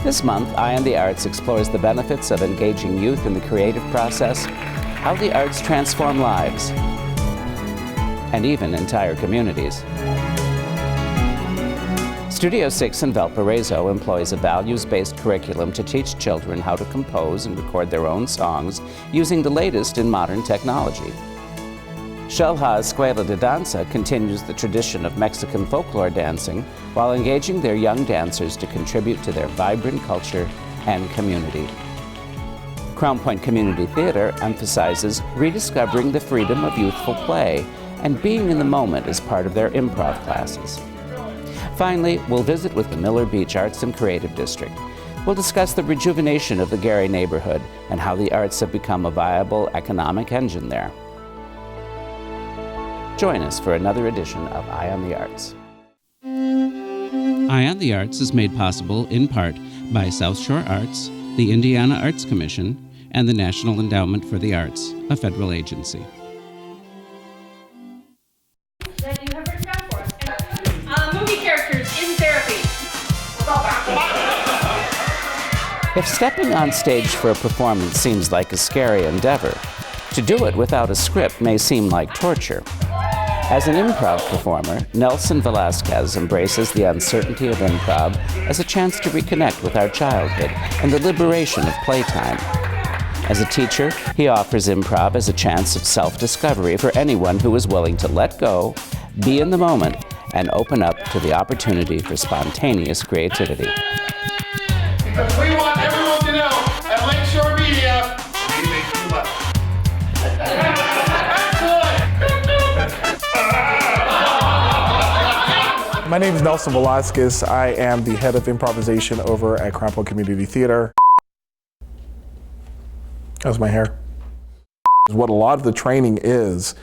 This month, Eye on the Arts explores the benefits of engaging youth in the creative process, how the arts transform lives, and even entire communities. Studio 6 in Valparaiso employs a values-based curriculum to teach children how to compose and record their own songs using the latest in modern technology. Xel-Ha Escuela de Danza continues the tradition of Mexican folklore dancing while engaging their young dancers to contribute to their vibrant culture and community. Crown Point Community Theater emphasizes rediscovering the freedom of youthful play and being in the moment as part of their improv classes. Finally, we'll visit with the Miller Beach Arts and Creative District. We'll discuss the rejuvenation of the Gary neighborhood and how the arts have become a viable economic engine there. Join us for another edition of Eye on the Arts. Eye on the Arts is made possible in part by South Shore Arts, the Indiana Arts Commission, and the National Endowment for the Arts, a federal agency. If stepping on stage for a performance seems like a scary endeavor, to do it without a script may seem like torture. As an improv performer, Nelson Velasquez embraces the uncertainty of improv as a chance to reconnect with our childhood and the liberation of playtime. As a teacher, he offers improv as a chance of self-discovery for anyone who is willing to let go, be in the moment, and open up to the opportunity for spontaneous creativity. Because we want everyone to know at Lakeshore Media, we make you laugh. Excellent! My name is Nelson Velasquez. I am the head of improvisation over at Crown Point Community Theater. How's my hair? What a lot of the training is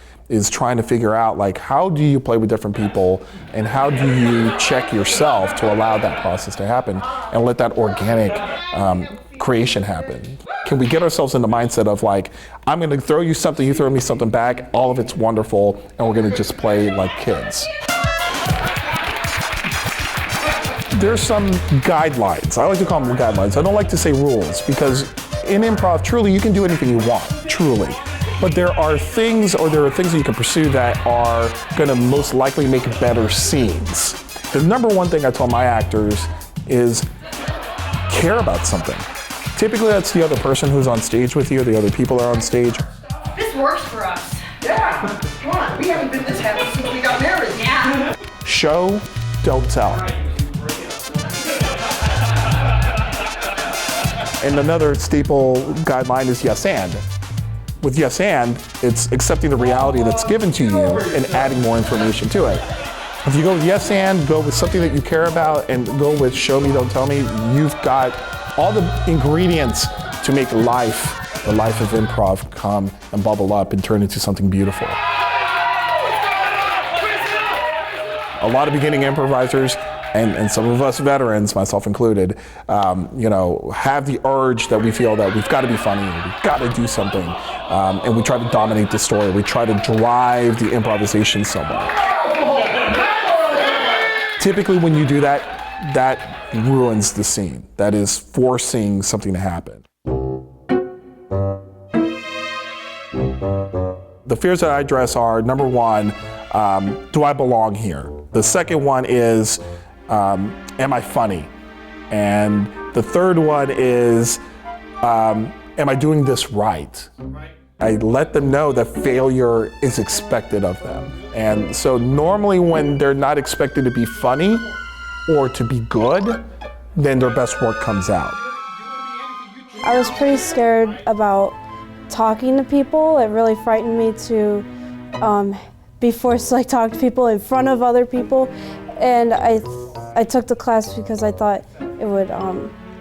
trying to figure out, like, how do you play with different people and how do you check yourself to allow that process to happen and let that organic creation happen. Can we get ourselves in the mindset of, like, I'm gonna throw you something, you throw me something back, all of it's wonderful, and we're gonna just play like kids. There's some guidelines. I like to call them guidelines. I don't like to say rules, because in improv, truly, you can do anything you want, truly. But there are things that you can pursue that are gonna most likely make better scenes. The number one thing I tell my actors is care about something. Typically that's the other person who's on stage with you, the other people that are on stage. This works for us. Yeah, come on, we haven't been this happy since we got married. Yeah. Show, don't tell. And another staple guideline is yes and. With yes and, it's accepting the reality that's given to you and adding more information to it. If you go with yes and, go with something that you care about, and go with show me, don't tell me, you've got all the ingredients to make the life of improv come and bubble up and turn into something beautiful. A lot of beginning improvisers, and some of us veterans, myself included, have the urge that we feel that we've got to be funny, we've got to do something, and we try to dominate the story. We try to drive the improvisation somewhere. Typically, when you do that, that ruins the scene. That is forcing something to happen. The fears that I address are, number one, do I belong here? The second one is, am I funny? And the third one is, am I doing this right? I let them know that failure is expected of them. And so normally when they're not expected to be funny or to be good, then their best work comes out. I was pretty scared about talking to people. It really frightened me to be forced to talk to people in front of other people. And I took the class because I thought it would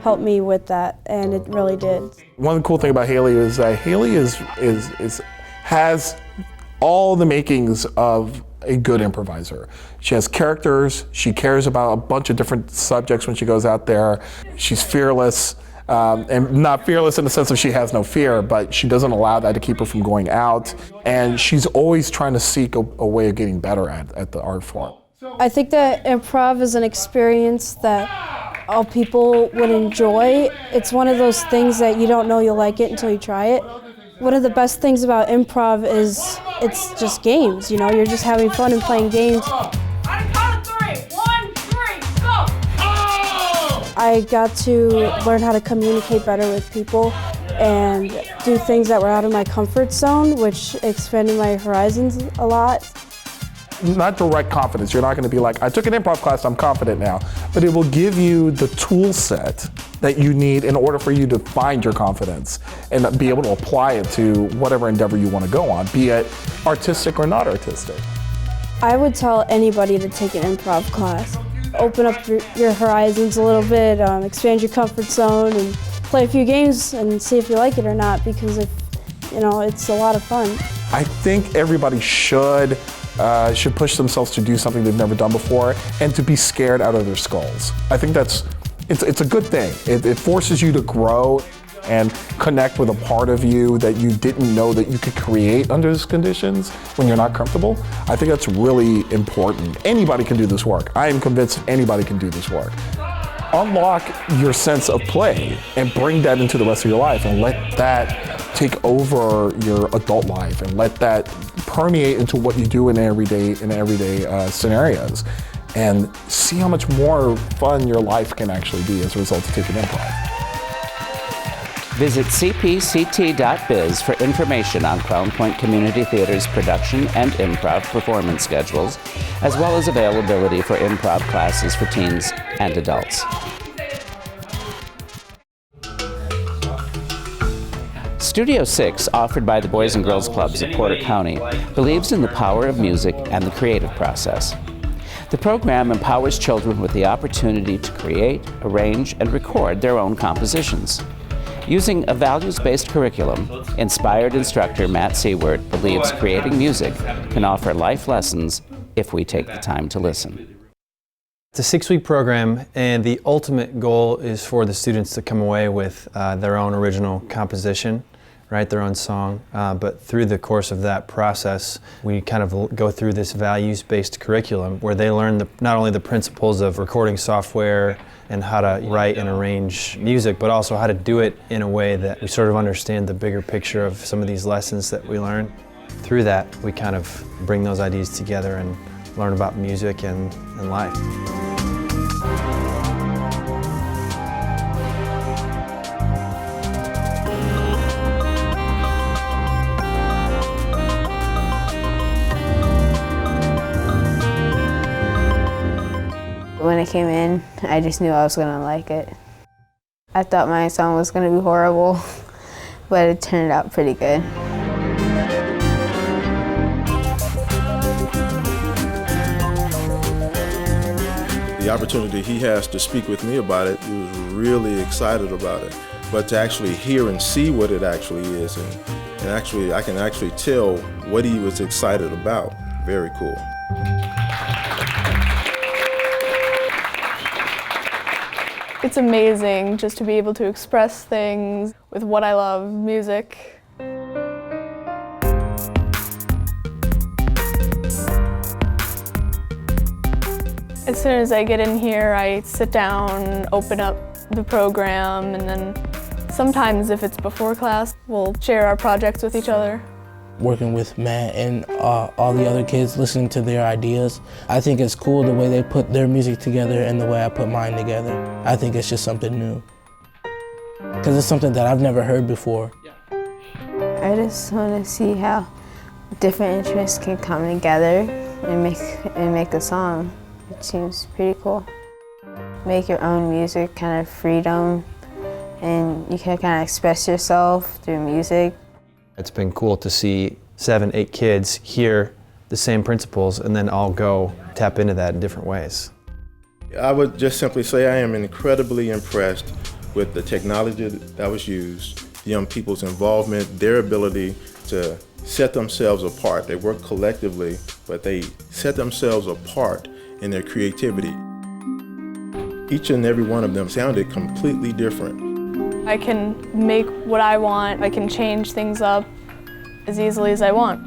help me with that, and it really did. One cool thing about Haley is that Haley has all the makings of a good improviser. She has characters, she cares about a bunch of different subjects when she goes out there. She's fearless, and not fearless in the sense of she has no fear, but she doesn't allow that to keep her from going out. And she's always trying to seek a way of getting better at the art form. I think that improv is an experience that all people would enjoy. It's one of those things that you don't know you'll like it until you try it. One of the best things about improv is it's just games, you know, you're just having fun and playing games. On a count of 3. 1, 3, go! I got to learn how to communicate better with people and do things that were out of my comfort zone, which expanded my horizons a lot. Not direct confidence. You're not going to be like, I took an improv class, I'm confident now. But it will give you the tool set that you need in order for you to find your confidence and be able to apply it to whatever endeavor you want to go on, be it artistic or not artistic. I would tell anybody to take an improv class. Open up your horizons a little bit, expand your comfort zone, and play a few games and see if you like it or not, because it's a lot of fun. I think everybody should push themselves to do something they've never done before and to be scared out of their skulls. I think it's a good thing. It forces you to grow and connect with a part of you that you didn't know that you could create under those conditions when you're not comfortable. I think that's really important. Anybody can do this work. I am convinced anybody can do this work. Unlock your sense of play and bring that into the rest of your life and let that take over your adult life and let that permeate into what you do in everyday scenarios, and see how much more fun your life can actually be as a result of taking improv. Visit cpct.biz for information on Crown Point Community Theater's production and improv performance schedules, as well as availability for improv classes for teens and adults. Studio 6, offered by the Boys and Girls Clubs of Porter County, believes in the power of music and the creative process. The program empowers children with the opportunity to create, arrange, and record their own compositions. Using a values-based curriculum, inspired instructor Matt Siewert believes creating music can offer life lessons if we take the time to listen. It's a 6-week program, and the ultimate goal is for the students to come away with their own original composition, write their own song, but through the course of that process, we kind of go through this values-based curriculum where they learn not only the principles of recording software and how to write and arrange music, but also how to do it in a way that we sort of understand the bigger picture of some of these lessons that we learn. Through that, we kind of bring those ideas together and learn about music and life. When I came in, I just knew I was gonna like it. I thought my song was gonna be horrible, but it turned out pretty good. The opportunity he has to speak with me about it, he was really excited about it. But to actually hear and see what it actually is, and actually, I can actually tell what he was excited about. Very cool. It's amazing just to be able to express things with what I love, music. As soon as I get in here, I sit down, open up the program, and then sometimes if it's before class, we'll share our projects with each other. Working with Matt and all the other kids, listening to their ideas. I think it's cool the way they put their music together and the way I put mine together. I think it's just something new. Because it's something that I've never heard before. I just want to see how different interests can come together and make a song. It seems pretty cool. Make your own music, kind of freedom, and you can kind of express yourself through music. It's been cool to see 7, 8 kids hear the same principles and then all go tap into that in different ways. I would just simply say I am incredibly impressed with the technology that was used, the young people's involvement, their ability to set themselves apart. They work collectively, but they set themselves apart in their creativity. Each and every one of them sounded completely different. I can make what I want. I can change things up as easily as I want.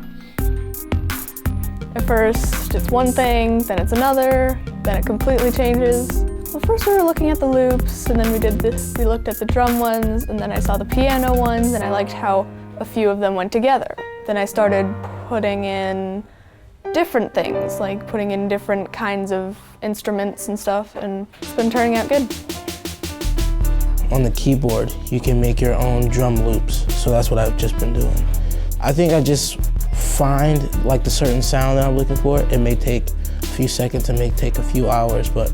At first, it's one thing, then it's another, then it completely changes. Well, first we were looking at the loops, and then we looked at the drum ones, and then I saw the piano ones, and I liked how a few of them went together. Then I started putting in different things, like putting in different kinds of instruments and stuff, and it's been turning out good. On the keyboard, you can make your own drum loops, so that's what I've just been doing. I think I just find like the certain sound that I'm looking for. It may take a few seconds, it may take a few hours, but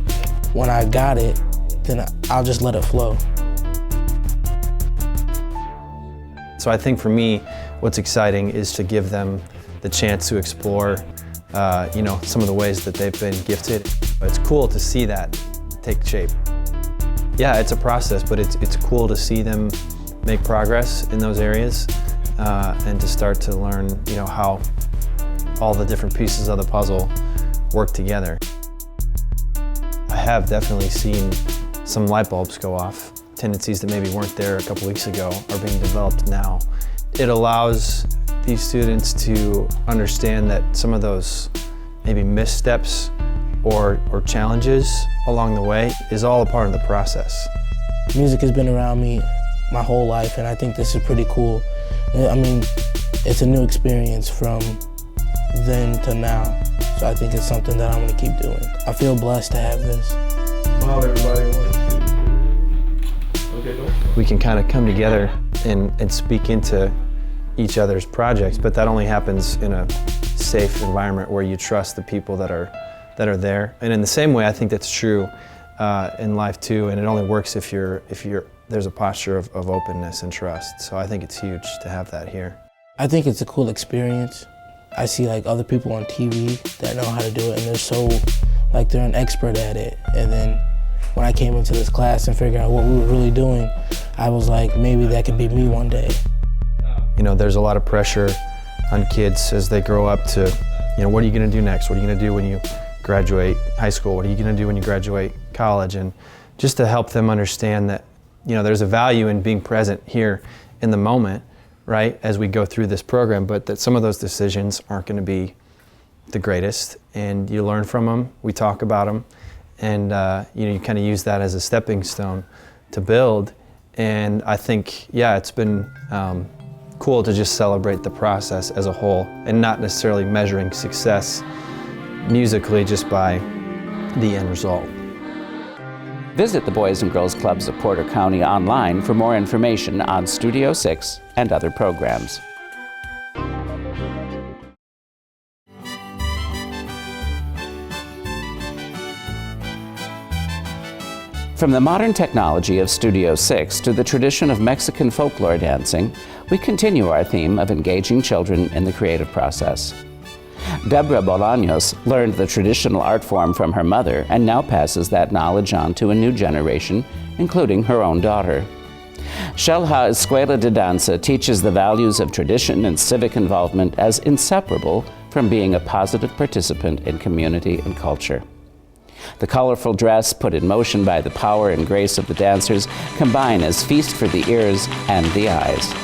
when I got it, then I'll just let it flow. So I think for me, what's exciting is to give them the chance to explore some of the ways that they've been gifted. It's cool to see that take shape. Yeah, it's a process, but it's cool to see them make progress in those areas and to start to learn, how all the different pieces of the puzzle work together. I have definitely seen some light bulbs go off. Tendencies that maybe weren't there a couple weeks ago are being developed now. It allows these students to understand that some of those maybe missteps or challenges along the way is all a part of the process. Music has been around me my whole life, and I think this is pretty cool. I mean, it's a new experience from then to now, so I think it's something that I'm gonna keep doing. I feel blessed to have this. Smile, everybody. We can kind of come together and speak into each other's projects, but that only happens in a safe environment where you trust the people that are there. And in the same way, I think that's true in life too, and it only works if there's a posture of openness and trust. So I think it's huge to have that here. I think it's a cool experience. I see like other people on TV that know how to do it, and they're an expert at it. And then when I came into this class and figured out what we were really doing, I was like, maybe that could be me one day. There's a lot of pressure on kids as they grow up to, what are you gonna do next? What are you gonna do when you graduate high school? What are you gonna do when you graduate college? And just to help them understand that, there's a value in being present here in the moment, right, as we go through this program, but that some of those decisions aren't gonna be the greatest, and you learn from them, we talk about them, and you kind of use that as a stepping stone to build. And I think, it's been cool to just celebrate the process as a whole and not necessarily measuring success musically just by the end result. Visit the Boys and Girls Clubs of Porter County online for more information on Studio 6 and other programs. From the modern technology of Studio 6 to the tradition of Mexican folklore dancing, we continue our theme of engaging children in the creative process. Deborah Bolanos learned the traditional art form from her mother and now passes that knowledge on to a new generation, including her own daughter. Xel-Ha Escuela de Danza teaches the values of tradition and civic involvement as inseparable from being a positive participant in community and culture. The colorful dress put in motion by the power and grace of the dancers combine as feast for the ears and the eyes.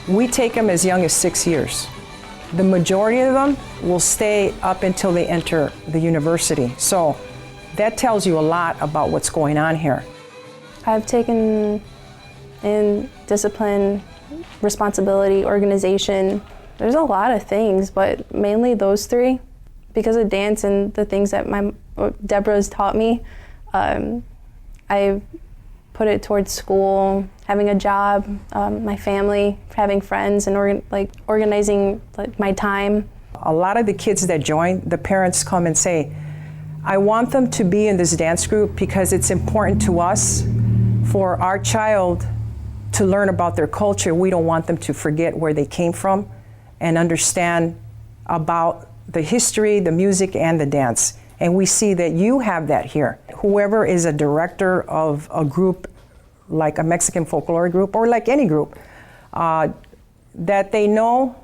We take them as young as 6 years. The majority of them will stay up until they enter the university. So that tells you a lot about what's going on here. I've taken in discipline, responsibility, organization. There's a lot of things, but mainly those three. Because of dance and the things that Deborah's taught me, I put it towards school, having a job, my family, having friends, and organizing my time. A lot of the kids that join, the parents come and say, I want them to be in this dance group because it's important to us for our child to learn about their culture. We don't want them to forget where they came from and understand about the history, the music, and the dance. And we see that you have that here. Whoever is a director of a group, like a Mexican folklore group, or like any group, that they know,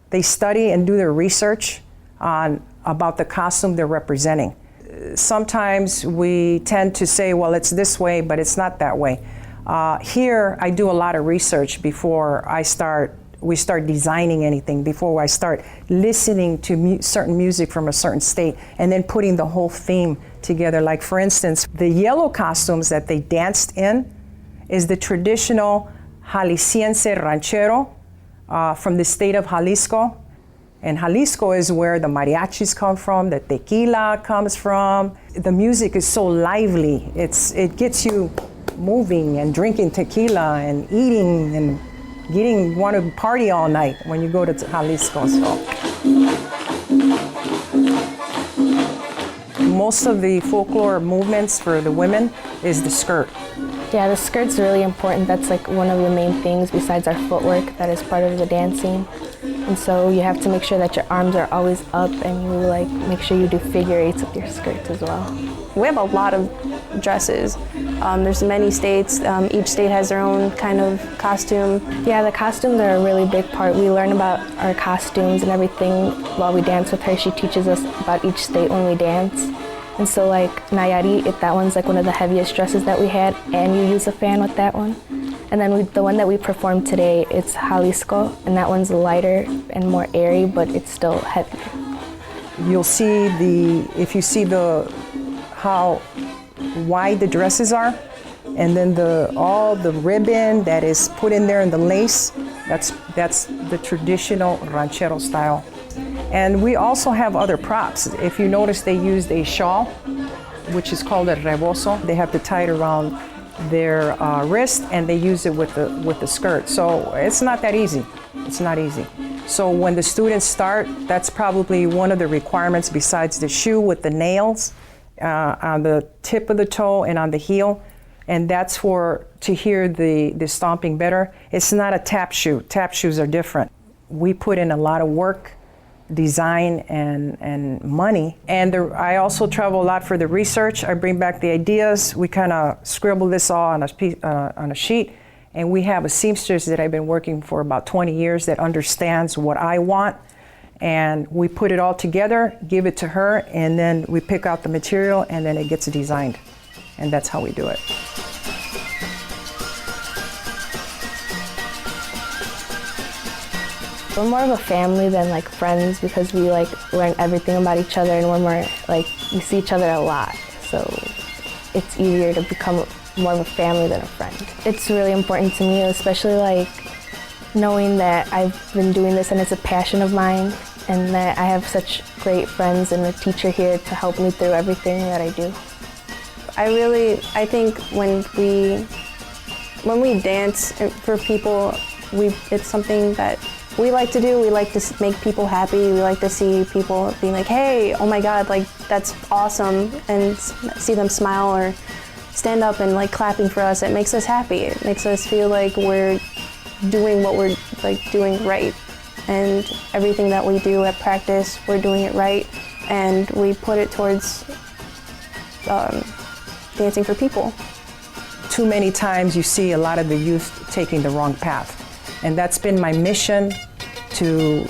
they study and do their research on about the costume they're representing. sometimes we tend to say, well, it's this way, but it's not that way. Here, I do a lot of research before we start designing anything, before I start listening to certain music from a certain state, and then putting the whole theme together. Like, for instance, the yellow costumes that they danced in is the traditional Jalisciense ranchero from the state of Jalisco. And Jalisco is where the mariachis come from, the tequila comes from. The music is so lively. It gets you moving and drinking tequila and eating and want to party all night when you go to Jalisco. So. Most of the folklore movements for the women is the skirt. Yeah, the skirt's really important. That's like one of the main things besides our footwork that is part of the dancing. And so you have to make sure that your arms are always up, and you like make sure you do figure eights with your skirts as well. We have a lot of dresses. There's many states. Each state has their own kind of costume. Yeah, the costumes are a really big part. We learn about our costumes and everything while we dance with her. She teaches us about each state when we dance. And so like Nayarit, that one's like one of the heaviest dresses that we had, and you use a fan with that one. And then the one that we performed today, it's Jalisco, and that one's lighter and more airy, but it's still heavy. You'll see if you see how wide the dresses are, and then all the ribbon that is put in there and the lace, that's the traditional ranchero style. And we also have other props. If you notice, they used a shawl, which is called a rebozo. They have to tie it around their wrist, and they use it with the skirt. So it's not that easy. It's not easy. So when the students start, that's probably one of the requirements besides the shoe with the nails on the tip of the toe and on the heel. And that's to hear the stomping better. It's not a tap shoe. Tap shoes are different. We put in a lot of work, design, and money. And I also travel a lot for the research. I bring back the ideas. We kind of scribble this all on a sheet. And we have a seamstress that I've been working for about 20 years that understands what I want. And we put it all together, give it to her, and then we pick out the material, and then it gets designed. And that's how we do it. We're more of a family than like friends, because we like learn everything about each other, and we're more like, we see each other a lot. So it's easier to become more of a family than a friend. It's really important to me, especially like knowing that I've been doing this and it's a passion of mine, and that I have such great friends and a teacher here to help me through everything that I do. I think when we dance for people, it's something that we like to do. We like to make people happy. We like to see people being like, hey, oh my God, like that's awesome, and see them smile or stand up and like clapping for us. It makes us happy. It makes us feel like we're doing what we're like doing right. And everything that we do at practice, we're doing it right, and we put it towards dancing for people. Too many times you see a lot of the youth taking the wrong path. And that's been my mission, to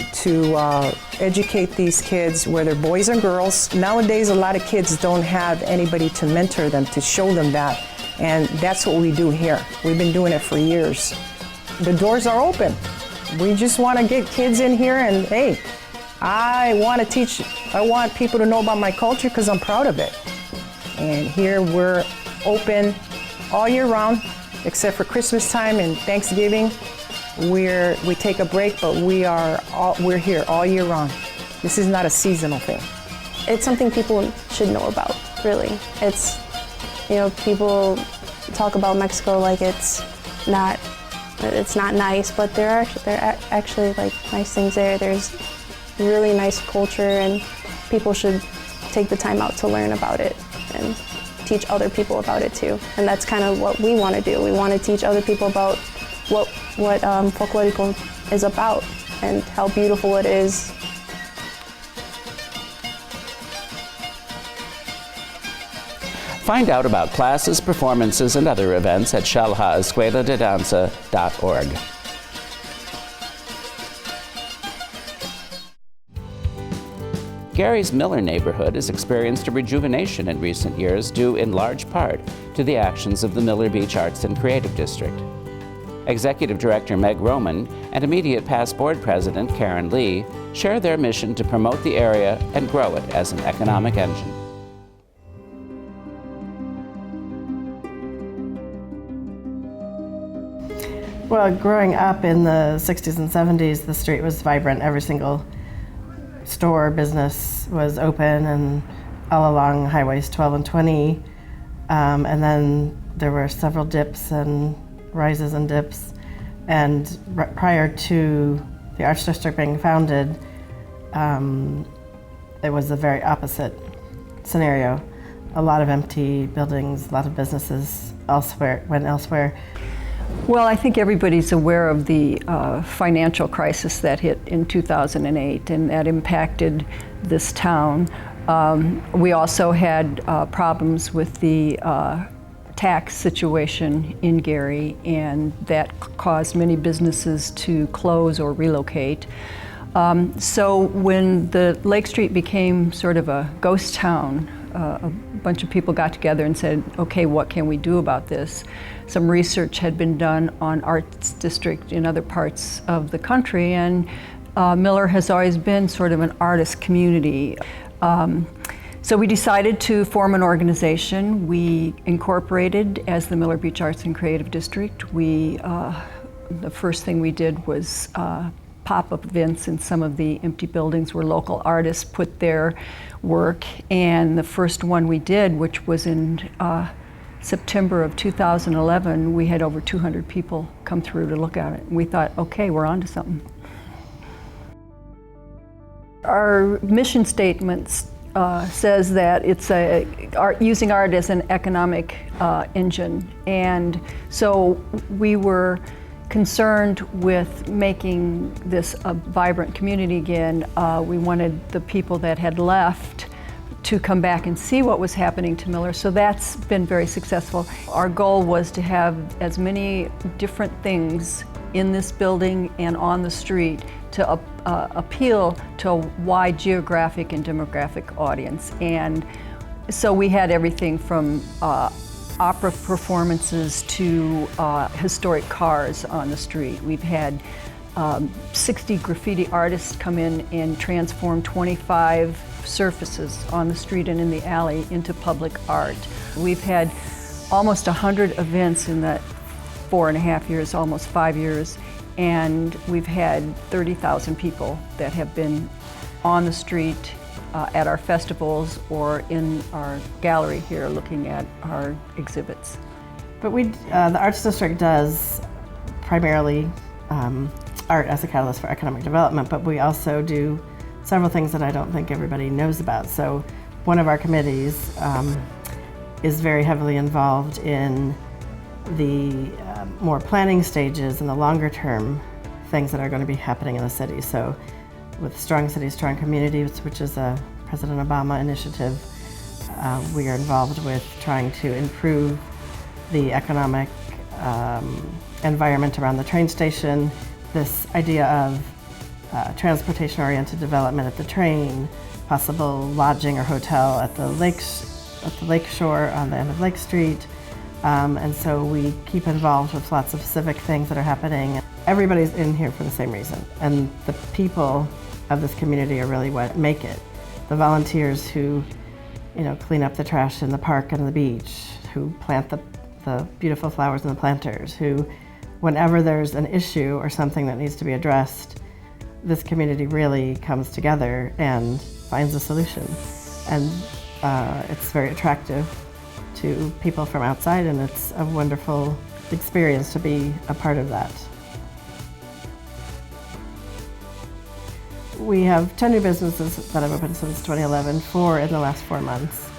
educate these kids, whether boys or girls. Nowadays, a lot of kids don't have anybody to mentor them, to show them that. And that's what we do here. We've been doing it for years. The doors are open. We just want to get kids in here, and hey, I want to teach, I want people to know about my culture because I'm proud of it. And here we're open all year round, except for Christmas time and Thanksgiving. We take a break, but we're here all year round. This is not a seasonal thing. It's something people should know about, really. It's, people talk about Mexico like it's not nice, but there are actually like nice things there. There's really nice culture, and people should take the time out to learn about it and teach other people about it too. And that's kind of what we want to do. We want to teach other people about what folklorico is about and how beautiful it is. Find out about classes, performances, and other events at Xel-Ha Escuela de Danza.org. Gary's Miller neighborhood has experienced a rejuvenation in recent years due in large part to the actions of the Miller Beach Arts and Creative District. Executive Director Meg Roman and immediate past board president Karen Lee share their mission to promote the area and grow it as an economic engine. Well, growing up in the 60s and 70s, the street was vibrant. Every single store, business was open, and all along highways 12 and 20. And then there were several dips and rises and dips. And prior to the Arts District being founded, it was a very opposite scenario. A lot of empty buildings, a lot of businesses went elsewhere. Well, I think everybody's aware of the financial crisis that hit in 2008, and that impacted this town. We also had problems with the tax situation in Gary, and that caused many businesses to close or relocate. So when the Lake Street became sort of a ghost town, a bunch of people got together and said, okay, what can we do about this? Some research had been done on Arts District in other parts of the country, and Miller has always been sort of an artist community. So we decided to form an organization. We incorporated as the Miller Beach Arts and Creative District. The first thing we did was pop-up events in some of the empty buildings where local artists put their work. And the first one we did, which was in September of 2011, we had over 200 people come through to look at it. And we thought, okay, we're onto something. Our mission statements says that it's using art as an economic engine. And so we were concerned with making this a vibrant community again. We wanted the people that had left to come back and see what was happening to Miller, so that's been very successful. Our goal was to have as many different things in this building and on the street to appeal to a wide geographic and demographic audience. And so we had everything from opera performances to historic cars on the street. We've had 60 graffiti artists come in and transform 25 surfaces on the street and in the alley into public art. We've had almost 100 events in that 4.5 years, almost 5 years, and we've had 30,000 people that have been on the street at our festivals or in our gallery here looking at our exhibits. But the Arts District does primarily art as a catalyst for economic development, but we also do several things that I don't think everybody knows about. So one of our committees is very heavily involved in the more planning stages and the longer term things that are going to be happening in the city. So with Strong Cities, Strong Communities, which is a President Obama initiative, we are involved with trying to improve the economic environment around the train station. This idea of transportation-oriented development at the train, possible lodging or hotel at the lake shore on the end of Lake Street. And so we keep involved with lots of civic things that are happening. Everybody's in here for the same reason, and the people of this community are really what make it. The volunteers who, clean up the trash in the park and the beach, who plant the beautiful flowers in the planters, who, whenever there's an issue or something that needs to be addressed, this community really comes together and finds a solution. And it's very attractive to people from outside, and it's a wonderful experience to be a part of that. We have 10 new businesses that have opened since 2011, 4 in the last 4 months.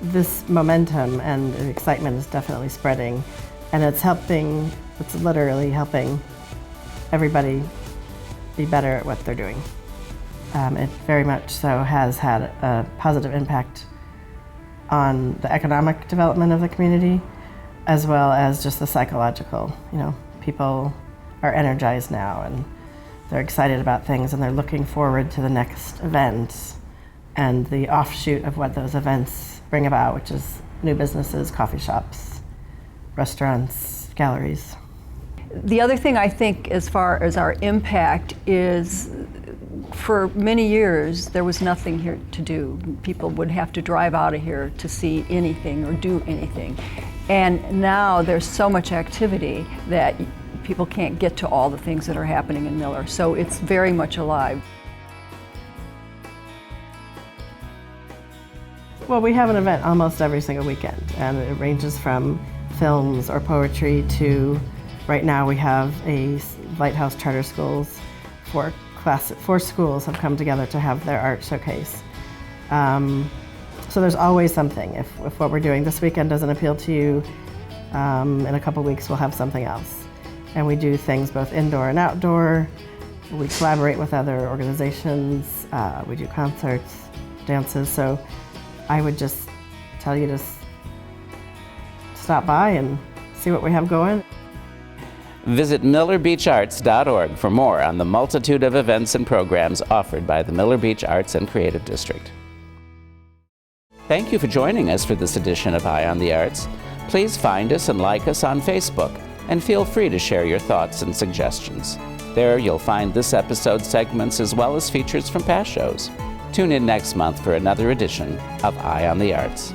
This momentum and excitement is definitely spreading, and it's literally helping everybody be better at what they're doing. It very much so has had a positive impact on the economic development of the community, as well as just the psychological. People are energized now, and they're excited about things, and they're looking forward to the next event. and the offshoot of what those events bring about, which is new businesses, coffee shops, restaurants, galleries. The other thing I think as far as our impact is, for many years there was nothing here to do. People would have to drive out of here to see anything or do anything. And now there's so much activity that people can't get to all the things that are happening in Miller. So it's very much alive. Well, we have an event almost every single weekend, and it ranges from films or poetry to, right now we have a Lighthouse Charter Schools. Four schools have come together to have their art showcase. So there's always something. If what we're doing this weekend doesn't appeal to you, in a couple weeks we'll have something else. And we do things both indoor and outdoor. We collaborate with other organizations. We do concerts, dances. So I would just tell you to stop by and see what we have going. Visit millerbeacharts.org for more on the multitude of events and programs offered by the Miller Beach Arts and Creative District. Thank you for joining us for this edition of Eye on the Arts. Please find us and like us on Facebook, and feel free to share your thoughts and suggestions. There you'll find this episode's segments as well as features from past shows. Tune in next month for another edition of Eye on the Arts.